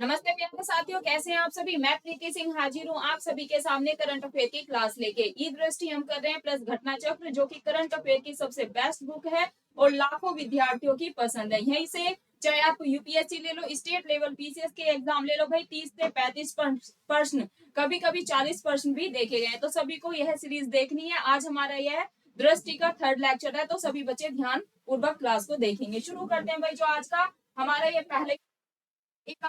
नमस्ते प्यारे साथियों, कैसे हैं आप सभी। मैं प्रीति सिंह हाजिर हूँ आप सभी के सामने करंट अफेयर की क्लास लेके। ई दृष्टि हम कर रहे हैं प्लस घटना चक्र, जो कि करंट अफेयर की सबसे बेस्ट बुक है और लाखों विद्यार्थियों की पसंद है। यहीं से चाहे आप यूपीएससी ले लो, स्टेट लेवल पीसीएस के एग्जाम ले लो भाई, 30 से 35 प्रश्न, कभी कभी 40 प्रश्न भी देखे गए। तो सभी को यह सीरीज देखनी है। आज हमारा यह दृष्टि का थर्ड लेक्चर है, तो सभी बच्चे ध्यान पूर्वक क्लास को देखेंगे। शुरू करते हैं भाई। जो आज का हमारा ये पहले एक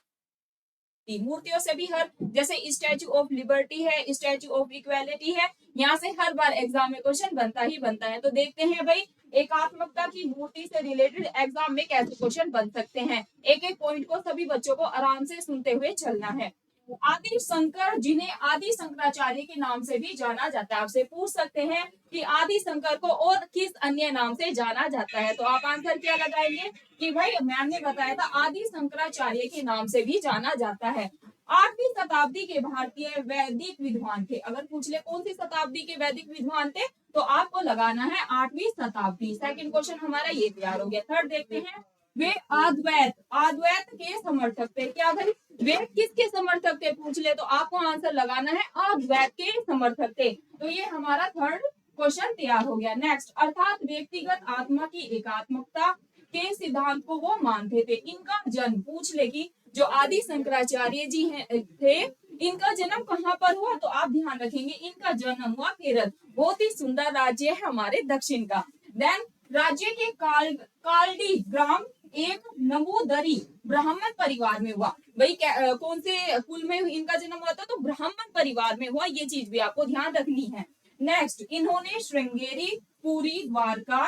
मूर्तियों से भी हर, जैसे स्टैचू ऑफ लिबर्टी है, स्टैचू ऑफ इक्वेलिटी है, यहाँ से हर बार एग्जाम में क्वेश्चन बनता ही बनता है। तो देखते हैं भाई एकात्मकता की मूर्ति से रिलेटेड एग्जाम में कैसे क्वेश्चन बन सकते हैं। एक एक पॉइंट को सभी बच्चों को आराम से सुनते हुए चलना है। आदि शंकर, जिन्हें आदि शंकराचार्य के नाम से भी जाना जाता है, आपसे पूछ सकते हैं कि आदि शंकर को और किस अन्य नाम से जाना जाता है। तो आप आंसर क्या लगाएंगे कि भाई मैम ने बताया था आदि शंकराचार्य के नाम से भी जाना जाता है। 8वीं शताब्दी के भारतीय वैदिक विद्वान थे। अगर पूछ ले कौन सी शताब्दी के वैदिक विद्वान थे, तो आपको लगाना है 8वीं शताब्दी। सेकंड क्वेश्चन हमारा ये तैयार हो गया। थर्ड देखते हैं। वे अद्वैत अद्वैत के समर्थक थे। क्या भाई वे किसके समर्थक थे पूछ ले, तो आपको आंसर लगाना है अद्वैत के समर्थक थे। तो ये हमारा थर्ड क्वेश्चन तैयार हो गया। नेक्स्ट, अर्थात व्यक्तिगत आत्मा की एकात्मकता के सिद्धांत को वो मानते थे। इनका जन्म पूछ ले कि जो आदि शंकराचार्य जी थे, इनका जन्म कहाँ पर हुआ, तो आप ध्यान रखेंगे इनका जन्म हुआ केरल। बहुत ही सुंदर राज्य है हमारे दक्षिण का। देन राज्य के कालडी ग्राम एक नमोदरी ब्राह्मण परिवार में हुआ। भाई कौन से कुल में इनका जन्म हुआ था, तो ब्राह्मण परिवार में हुआ। ये चीज भी आपको ध्यान रखनी है। नेक्स्ट, इन्होंने श्रृंगेरी, पुरी, द्वारका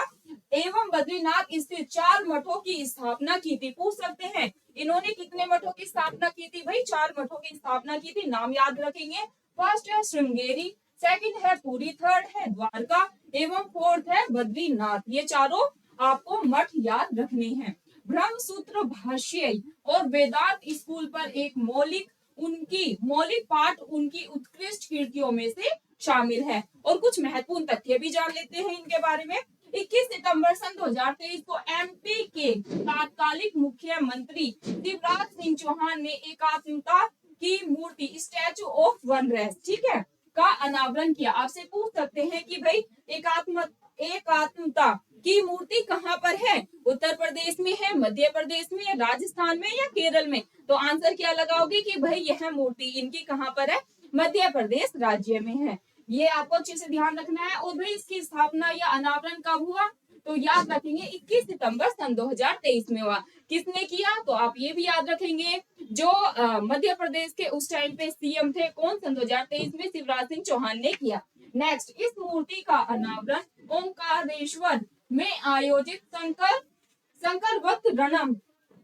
एवं बद्रीनाथ स्थित 4 मठों की स्थापना की थी। पूछ सकते हैं इन्होंने कितने मठों की स्थापना की थी। भाई 4 मठों की स्थापना की थी। नाम याद रखेंगे। फर्स्ट है श्रृंगेरी, सेकंड है पुरी, थर्ड है द्वारका एवं फोर्थ है बद्रीनाथ। ये चारों आपको मठ याद रखने हैं। ब्रह्मसूत्र भाष्य और वेदांत स्कूल पर एक मौलिक पाठ उनकी उत्कृष्ट कृतियों में से शामिल है। और कुछ महत्वपूर्ण तथ्य भी जान लेते हैं इनके बारे में। 21 सितंबर सन 2023 को एमपी के तात्कालिक मुख्यमंत्री शिवराज सिंह चौहान ने एकात्मता की मूर्ति स्टैचू ऑफ वनरेस, ठीक है, का अनावरण किया। आपसे पूछ सकते हैं कि भाई एकात्मता की मूर्ति कहाँ पर है, उत्तर प्रदेश में है, मध्य प्रदेश में है, राजस्थान में या केरल में। तो आंसर क्या लगाओगे कि भाई यह मूर्ति इनकी कहाँ पर है, मध्य प्रदेश राज्य में है। ये आपको अच्छे से ध्यान रखना है। और भाई इसकी स्थापना या अनावरण कब हुआ, तो याद रखेंगे 21 सितंबर सन 2023 में हुआ। किसने किया, तो आप ये भी याद रखेंगे जो मध्य प्रदेश के उस टाइम पे सीएम थे, कौन, सन 2023 में शिवराज सिंह चौहान ने किया। नेक्स्ट, इस मूर्ति का अनावरण ओंकारेश्वर में आयोजित शंकर भक्त रणम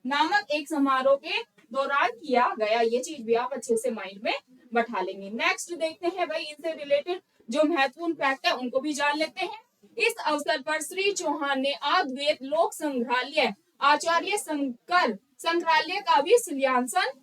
नामक एक समारोह के दौरान किया गया। ये चीज भी आप अच्छे से माइंड में बैठा लेंगे। नेक्स्ट देखते हैं भाई इनसे रिलेटेड जो महत्वपूर्ण फैक्ट है उनको भी जान लेते हैं। इस अवसर पर श्री चौहान ने अद्वैत लोक संग्रहालय आचार्य शंकर संग्रहालय का भी शिलान्यासन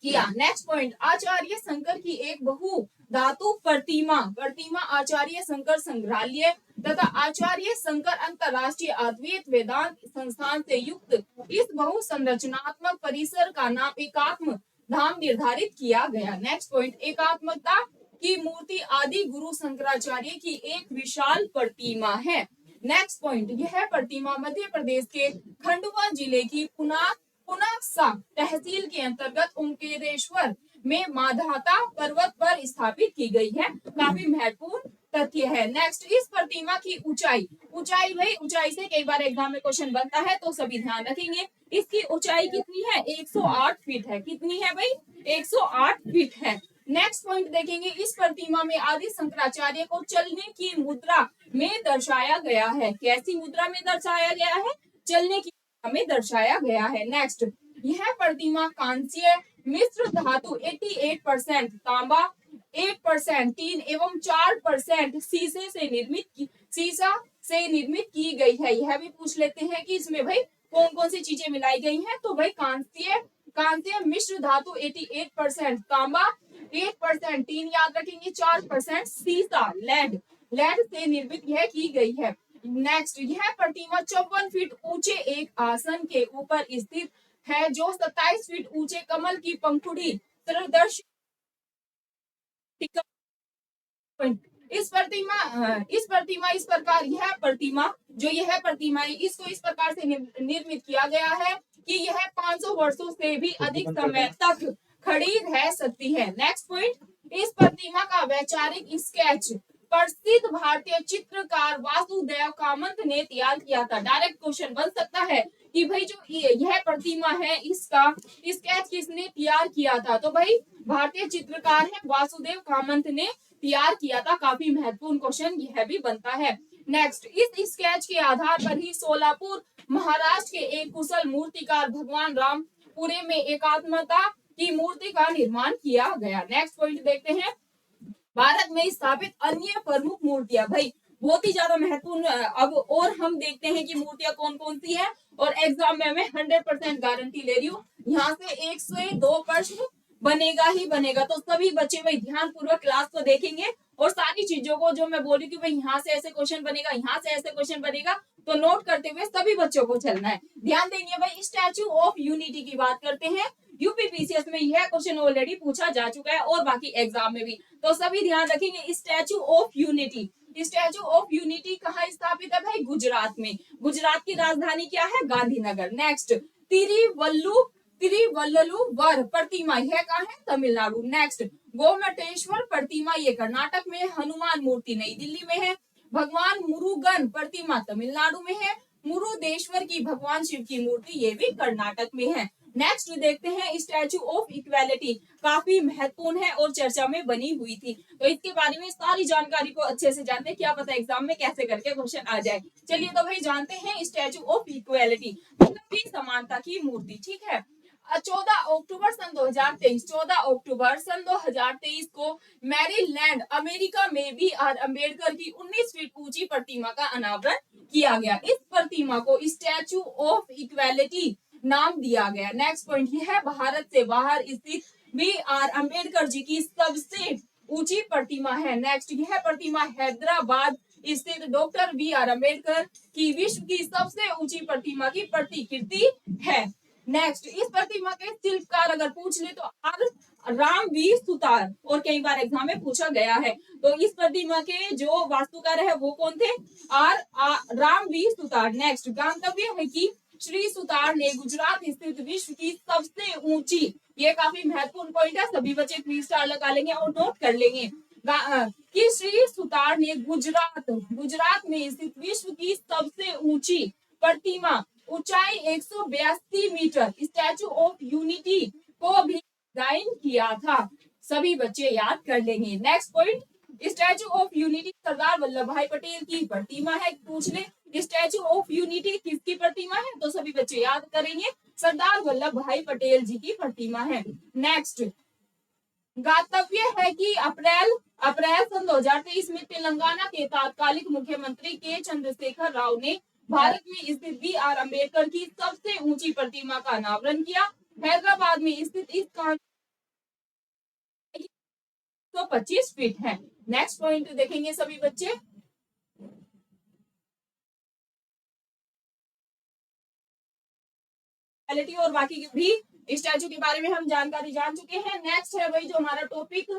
किया। नेक्स्ट पॉइंट, आचार्य शंकर की एक बहु धातु प्रतिमा आचार्य शंकर संग्रहालय तथा आचार्य शंकर अंतरराष्ट्रीय अद्वैत वेदांत संस्थान से युक्त इस बहु संरचनात्मक परिसर का नाम एकात्म धाम निर्धारित किया गया। नेक्स्ट पॉइंट, एकात्मता की मूर्ति आदि गुरु शंकराचार्य की एक विशाल प्रतिमा है। नेक्स्ट पॉइंट, यह प्रतिमा मध्य प्रदेश के खंडवा जिले की पुनासा तहसील के अंतर्गत ओंकारेश्वर में माधाता पर्वत पर स्थापित की गई है। काफी महत्वपूर्ण तथ्य है। नेक्स्ट, इस प्रतिमा की ऊंचाई भाई ऊंचाई से कई बार एग्जाम में क्वेश्चन बनता है, तो सभी ध्यान रखेंगे। इसकी ऊंचाई कितनी है, 108 फीट है। कितनी है भाई, 108 फीट है। नेक्स्ट पॉइंट देखेंगे, इस प्रतिमा में आदि शंकराचार्य को चलने की मुद्रा में दर्शाया गया है। कैसी मुद्रा में दर्शाया गया है, चलने की में दर्शाया गया है। नेक्स्ट, यह प्रतिमा कांस्य मिश्र धातु 88%, तांबा 8%, टीन एवं 4% शीशा से निर्मित की गई है। यह भी पूछ लेते हैं कि इसमें भाई कौन कौन सी चीजें मिलाई गई हैं, तो भाई कांस्य मिश्र धातु 88%, तांबा 8%, टीन याद रखेंगे 4%, शीशा लेड से निर्मित यह की गई है। नेक्स्ट, यह प्रतिमा 54 फीट ऊंचे एक आसन के ऊपर स्थित है जो 27 फीट ऊंचे कमल की पंखुड़ी प्रदर्शित इस प्रकार यह प्रतिमा जो यह प्रतिमा है इसको इस प्रकार से निर्मित किया गया है कि यह 500 वर्षों से भी अधिक समय तक खड़ी रह सकती है। नेक्स्ट पॉइंट, इस प्रतिमा का वैचारिक स्केच प्रसिद्ध भारतीय चित्रकार वासुदेव कामत ने तैयार किया था। डायरेक्ट क्वेश्चन बन सकता है कि भाई जो यह प्रतिमा है इसका स्केच किसने तैयार किया था, तो भाई भारतीय चित्रकार है वासुदेव कामत ने तैयार किया था। काफी महत्वपूर्ण क्वेश्चन यह भी बनता है। नेक्स्ट, इस स्केच के आधार पर ही सोलापुर महाराष्ट्र के एक कुशल मूर्तिकार भगवान रामपुरे में एकात्मता की मूर्ति का निर्माण किया गया। नेक्स्ट पॉइंट देखते हैं, भारत में स्थापित अन्य प्रमुख मूर्तियां। भाई बहुत ही ज्यादा महत्वपूर्ण। अब और हम देखते हैं कि मूर्तियां कौन कौन सी है, और एग्जाम में मैं 100% गारंटी ले रही हूँ यहाँ से 102 प्रश्न बनेगा ही बनेगा। तो सभी बच्चे भाई ध्यान पूर्वक क्लास को देखेंगे और सारी चीजों को जो मैं बोल रही हूँ भाई यहाँ से ऐसे क्वेश्चन बनेगा, यहाँ से ऐसे क्वेश्चन बनेगा, तो नोट करते हुए सभी बच्चों को चलना है। ध्यान देंगे भाई, स्टैच्यू ऑफ यूनिटी की बात करते हैं। यूपीपीसीएस में यह क्वेश्चन ऑलरेडी पूछा जा चुका है और बाकी एग्जाम में भी, तो सभी ध्यान रखेंगे। Statue of unity, statue of unity कहाँ स्थापित है भाई? गुजरात में। गुजरात की राजधानी क्या है? गांधीनगर। नेक्स्ट, तिरुवल्लुवर प्रतिमा यह कहाँ है? तमिलनाडु। नेक्स्ट, गोमटेश्वर प्रतिमा ये कर्नाटक में। हनुमान मूर्ति नई दिल्ली में है। भगवान मुरुगन प्रतिमा तमिलनाडु में है। मुरुदेश्वर की भगवान शिव की मूर्ति ये भी कर्नाटक में है। नेक्स्ट देखते हैं स्टैच्यू ऑफ इक्वालिटी, काफी महत्वपूर्ण है और चर्चा में बनी हुई थी, तो इसके बारे में सारी जानकारी को अच्छे से जानते हैं, क्या पता एग्जाम में कैसे करके क्वेश्चन आ जाए। चलिए तो भाई जानते हैं स्टैच्यू ऑफ इक्वालिटी, मतलब समानता की मूर्ति। ठीक है, 14 अक्टूबर सन 2023, 14 अक्टूबर सन 2023 को मैरीलैंड अमेरिका में बी आर अम्बेडकर की 19 फीट ऊंची प्रतिमा का अनावरण किया गया। इस प्रतिमा को स्टैच्यू ऑफ इक्वालिटी नाम दिया गया। नेक्स्ट पॉइंट, यह भारत से बाहर स्थित बी आर अम्बेडकर जी की सबसे ऊंची प्रतिमा है। नेक्स्ट, यह प्रतिमा हैदराबाद स्थित डॉक्टर बी आर अम्बेडकर की विश्व की सबसे ऊंची प्रतिमा की प्रतिकृति है। नेक्स्ट, इस प्रतिमा के शिल्पकार अगर पूछ ले तो आर रामवीर सुतार, और कई बार एग्जाम में पूछा गया है। तो इस प्रतिमा के जो वास्तुकार है वो कौन थे? रामवीर सुतार। नेक्स्ट, गंतव्य है कि श्री सुतार ने गुजरात स्थित विश्व की सबसे ऊंची, ये काफी महत्वपूर्ण पॉइंट है, सभी बच्चे 3 स्टार लगा लेंगे और नोट कर लेंगे कि श्री सुतार ने गुजरात में स्थित विश्व की सबसे ऊंची प्रतिमा ऊंचाई 182 मीटर स्टैच्यू ऑफ यूनिटी को भी डिजाइन किया था। सभी बच्चे याद कर लेंगे। Next point, Statue of Unity Sardar Vallabh Bhai Patel की प्रतिमा है। पूछ ले स्टैच्यू ऑफ यूनिटी किसकी प्रतिमा है, तो सभी बच्चे याद करेंगे सरदार वल्लभ भाई पटेल जी की प्रतिमा है। नेक्स्ट, गातव्य है कि अप्रैल सन 2023 में तेलंगाना के तात्कालिक मुख्यमंत्री के चंद्रशेखर राव ने भारत में स्थित बी आर अम्बेडकर की सबसे ऊंची प्रतिमा का अनावरण किया। हैदराबाद में स्थित इस 125 फीट है। नेक्स्ट पॉइंट देखेंगे सभी बच्चे, और बाकी भी स्टैच्यू के बारे में हम जानकारी जान चुके हैं। नेक्स्ट है भाई जो हमारा टॉपिक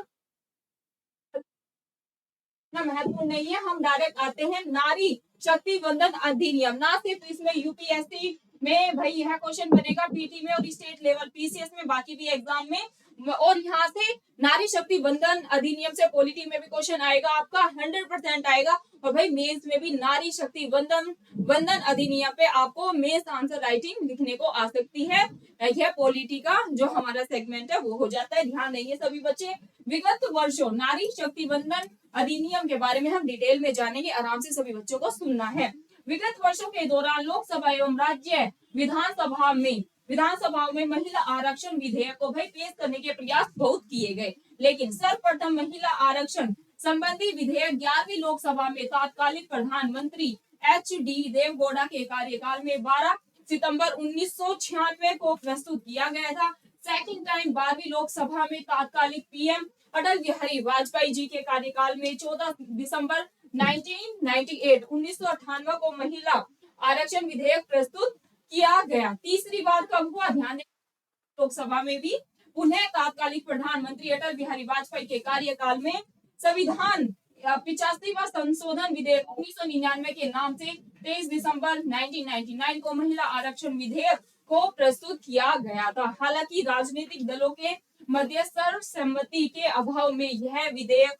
महत्वपूर्ण नहीं है, हम डायरेक्ट आते हैं नारी शक्ति वंदन अधिनियम। ना सिर्फ इसमें यूपीएससी में भाई यह क्वेश्चन बनेगा, पीटी में और स्टेट लेवल पीसीएस में, बाकी भी एग्जाम में, और यहाँ से नारी शक्ति वंदन अधिनियम से पॉलिटी में भी क्वेश्चन आएगा आपका, 100% आएगा। और भाई मेंस में भी नारी शक्ति वंदन अधिनियम पे आपको मेंस आंसर राइटिंग लिखने को आ सकती है। यह पॉलिटी का जो हमारा सेगमेंट है वो हो जाता है। ध्यान देंगे सभी बच्चे। विगत वर्षों नारी शक्ति वंदन अधिनियम के बारे में हम डिटेल में जानेंगे, आराम से सभी बच्चों को सुनना है। विगत वर्षों के दौरान लोकसभा एवं राज्य विधानसभाओं में महिला आरक्षण विधेयक को भाई पेश करने के प्रयास बहुत किए गए, लेकिन सर्वप्रथम महिला आरक्षण संबंधी विधेयक 11वीं लोकसभा में तत्कालीन प्रधानमंत्री एच.डी. देवगौड़ा के कार्यकाल में 12 सितंबर 1996 को प्रस्तुत किया गया था। सेकंड टाइम 12वीं लोकसभा में तत्कालीन पीएम अटल बिहारी वाजपेयी जी के कार्यकाल में 14 दिसंबर 1998 को महिला आरक्षण विधेयक प्रस्तुत किया गया। तीसरी बार कब हुआ, ध्यान दें, लोकसभा में भी। उन्हें तात्कालिक प्रधानमंत्री अटल बिहारी वाजपेयी के कार्यकाल में संविधान 85वां संशोधन विधेयक 1999 के नाम से 23 दिसंबर 1999 को महिला आरक्षण विधेयक को प्रस्तुत किया गया था। हालांकि राजनीतिक दलों के मध्य सर्वसम्मति के अभाव में यह विधेयक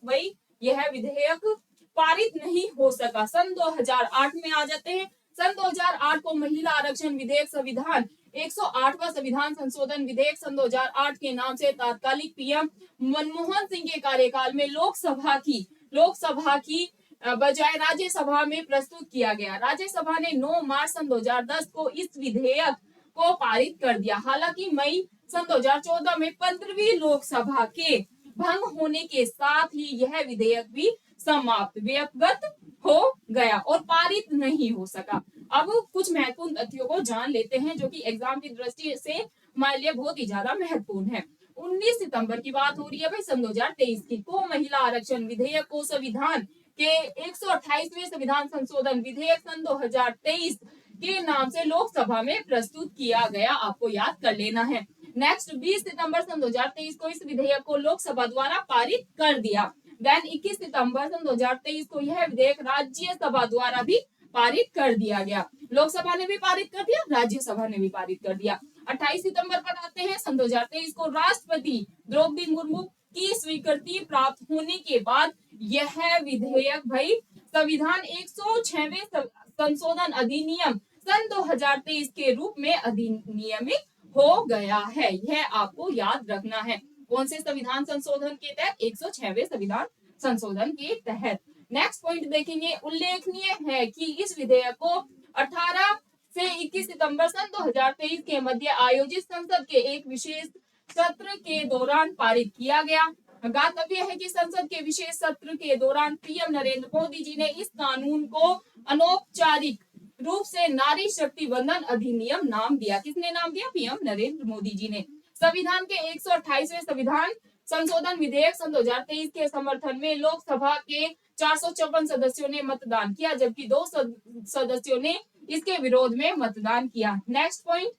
पारित नहीं हो सका। सन 2008 में आ जाते हैं। सन 2008 को महिला आरक्षण विधेयक संविधान 108वां संविधान संशोधन विधेयक सन 2008 के नाम से तात्कालिक पीएम मनमोहन सिंह के कार्यकाल में लोकसभा की बजाय राज्यसभा में प्रस्तुत किया गया। राज्यसभा ने 9 मार्च सन 2010 को इस विधेयक को पारित कर दिया। हालांकि मई सन 2014 में 15वीं लोकसभा के भंग होने के साथ ही यह विधेयक भी व्यक्त हो गया और पारित नहीं हो सका। अब कुछ महत्वपूर्ण तथ्यों को जान लेते हैं जो कि एग्जाम की दृष्टि से हमारे लिए बहुत ही ज्यादा महत्वपूर्ण है। 19 सितंबर की बात हो रही है भाई सन 2023 की, को महिला आरक्षण विधेयक को संविधान के 128वें संविधान संशोधन विधेयक सन 2023 के नाम से लोकसभा में प्रस्तुत किया गया। आपको याद कर लेना है। नेक्स्ट 20 सितंबर सन 2023 को इस विधेयक को लोकसभा द्वारा पारित कर दिया। देन 21 सितंबर सन 2023 को यह विधेयक राज्यसभा द्वारा भी पारित कर दिया गया। लोकसभा ने भी पारित कर दिया, राज्यसभा ने भी पारित कर दिया। 28 सितंबर पर आते हैं सन 2023 को राष्ट्रपति द्रौपदी मुर्मू की स्वीकृति प्राप्त होने के बाद यह विधेयक भाई संविधान 106वें संशोधन अधिनियम सन 2023 के रूप में अधिनियमित हो गया है। यह आपको याद रखना है। कौन से संविधान संशोधन के तहत, 106वें संविधान संशोधन के तहत। नेक्स्ट पॉइंट देखेंगे, उल्लेखनीय है कि इस विधेयक को 18 से 21 सितंबर सन 2023 के मध्य आयोजित संसद के एक विशेष सत्र के दौरान पारित किया गया। ज्ञातव्य है कि संसद के विशेष सत्र के दौरान पीएम नरेंद्र मोदी जी ने इस कानून को अनौपचारिक रूप से नारी शक्ति वंदन अधिनियम नाम दिया। किसने नाम दिया? पीएम नरेंद्र मोदी जी ने। संविधान के 128वें संविधान संशोधन विधेयक सन 2023 के समर्थन में लोकसभा के 454 सदस्यों ने मतदान किया, जबकि 2 सदस्यों ने इसके विरोध में मतदान किया। नेक्स्ट पॉइंट,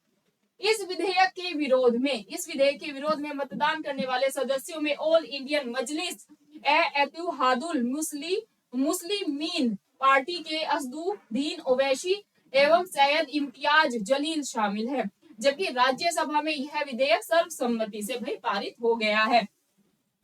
इस विधेयक के विरोध में मतदान करने वाले सदस्यों में ऑल इंडियन मजलिस इत्तेहादुल मुस्लिमीन पार्टी के असदुद्दीन ओवैसी एवं सैयद इम्तियाज जलील शामिल है, जबकि राज्यसभा में यह विधेयक सर्वसम्मति से भाई पारित हो गया है।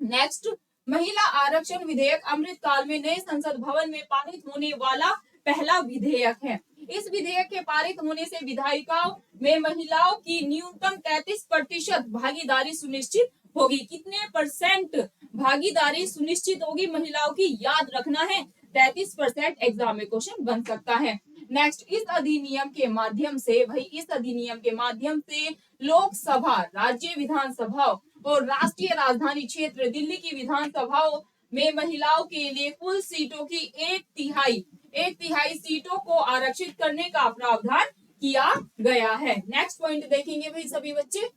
नेक्स्ट, महिला आरक्षण विधेयक अमृतकाल में नए संसद भवन में पारित होने वाला पहला विधेयक है। इस विधेयक के पारित होने से विधायिकाओं में महिलाओं की न्यूनतम 33% भागीदारी सुनिश्चित होगी। कितने परसेंट भागीदारी सुनिश्चित होगी महिलाओं की? याद रखना है, 33% एग्जाम में क्वेश्चन बन सकता है। नेक्स्ट, इस अधिनियम के माध्यम से लोकसभा, राज्य विधानसभाओं और राष्ट्रीय राजधानी क्षेत्र दिल्ली की विधानसभाओं में महिलाओं के लिए कुल सीटों की एक तिहाई सीटों को आरक्षित करने का प्रावधान किया गया है। नेक्स्ट पॉइंट देखेंगे भाई सभी बच्चे,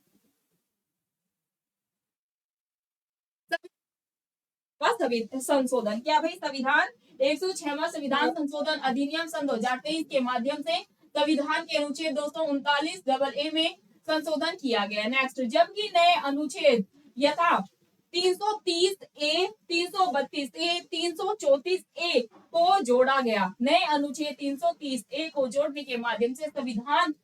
संशोधन क्या भाई? संविधान 106वां संविधान संशोधन अधिनियम सन 2023 के माध्यम से संविधान के अनुच्छेद 239 में संशोधन किया गया। नेक्स्ट, जबकि नए अनुच्छेद यथा 330 ए, 332 ए, 334 ए को जोड़ा गया। नए अनुच्छेद 330 ए को जोड़ने के माध्यम से संविधान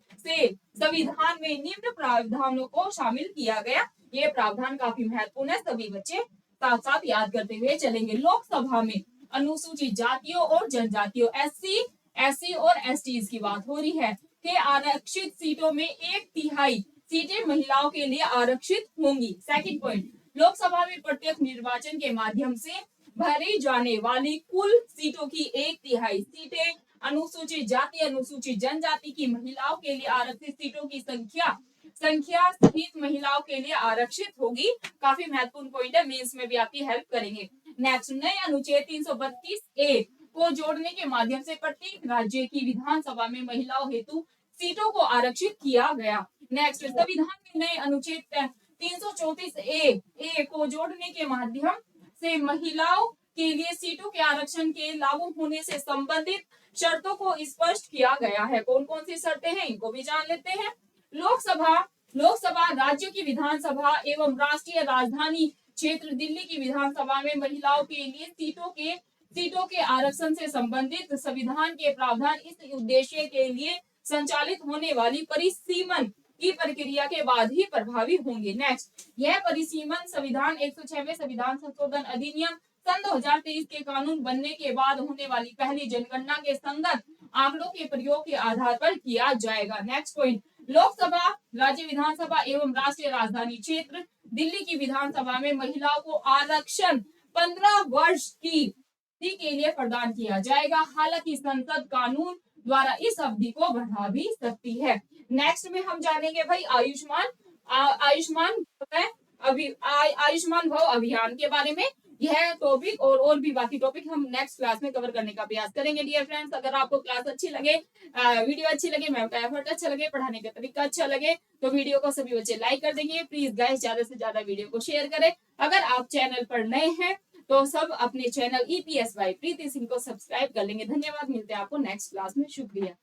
में निम्न प्रावधानों को शामिल किया गया। ये प्रावधान काफी महत्वपूर्ण है, सभी बच्चे साथ साथ याद करते हुए चलेंगे। लोकसभा में अनुसूचित जातियों और जनजातियों एससी और एसटी की बात हो रही है कि आरक्षित सीटों में एक तिहाई सीटें महिलाओं के लिए आरक्षित होंगी। सेकंड पॉइंट, लोकसभा में प्रत्यक्ष निर्वाचन के माध्यम से भरी जाने वाली कुल सीटों की एक तिहाई सीटें अनुसूचित जाति अनुसूचित जनजाति की महिलाओं के लिए आरक्षित सीटों की संख्या सहित महिलाओं के लिए आरक्षित होगी। काफी महत्वपूर्ण पॉइंट है, मेंस में भी आपकी हेल्प करेंगे। नेक्स्ट, नए अनुच्छेद 332 ए को जोड़ने के माध्यम से प्रत्येक राज्य की विधानसभा में महिलाओं हेतु सीटों को आरक्षित किया गया। नेक्स्ट, संविधान में नए अनुच्छेद 334 ए को जोड़ने के माध्यम से महिलाओं के लिए सीटों के आरक्षण के लागू होने से संबंधित शर्तों को स्पष्ट किया गया है। कौन कौन सी शर्तें हैं इनको भी जान लेते हैं। लोकसभा राज्यों की विधानसभा एवं राष्ट्रीय राजधानी क्षेत्र दिल्ली की विधानसभा में महिलाओं के लिए सीटों के आरक्षण से संबंधित संविधान के प्रावधान इस उद्देश्य के लिए संचालित होने वाली परिसीमन की प्रक्रिया के बाद ही प्रभावी होंगे। नेक्स्ट, यह परिसीमन संविधान 106 में संविधान संशोधन अधिनियम सन 2023 के कानून बनने के बाद होने वाली पहली जनगणना के संगत आंकड़ों के प्रयोग के आधार पर किया जाएगा। नेक्स्ट पॉइंट, लोकसभा राज्य विधानसभा एवं राष्ट्रीय राजधानी क्षेत्र दिल्ली की विधानसभा में महिलाओं को आरक्षण 15 वर्ष की अवधि के लिए प्रदान किया जाएगा। हालांकि संसद कानून द्वारा इस अवधि को बढ़ा भी सकती है। नेक्स्ट में हम जानेंगे भाई आयुष्मान भव अभियान के बारे में। यह टॉपिक और भी बाकी टॉपिक हम नेक्स्ट क्लास में कवर करने का प्रयास करेंगे। डियर फ्रेंड्स, अगर आपको क्लास अच्छी लगे, वीडियो अच्छी लगे, मैम का एफर्ट अच्छा लगे, पढ़ाने का तरीका अच्छा लगे तो वीडियो को सभी बच्चे लाइक कर देंगे। प्लीज गाइस, ज्यादा से ज्यादा वीडियो को शेयर करें। अगर आप चैनल पर नए हैं तो सब अपने चैनल EPSY प्रीति सिंह को सब्सक्राइब कर लेंगे। धन्यवाद, मिलते हैं आपको नेक्स्ट क्लास में। शुक्रिया।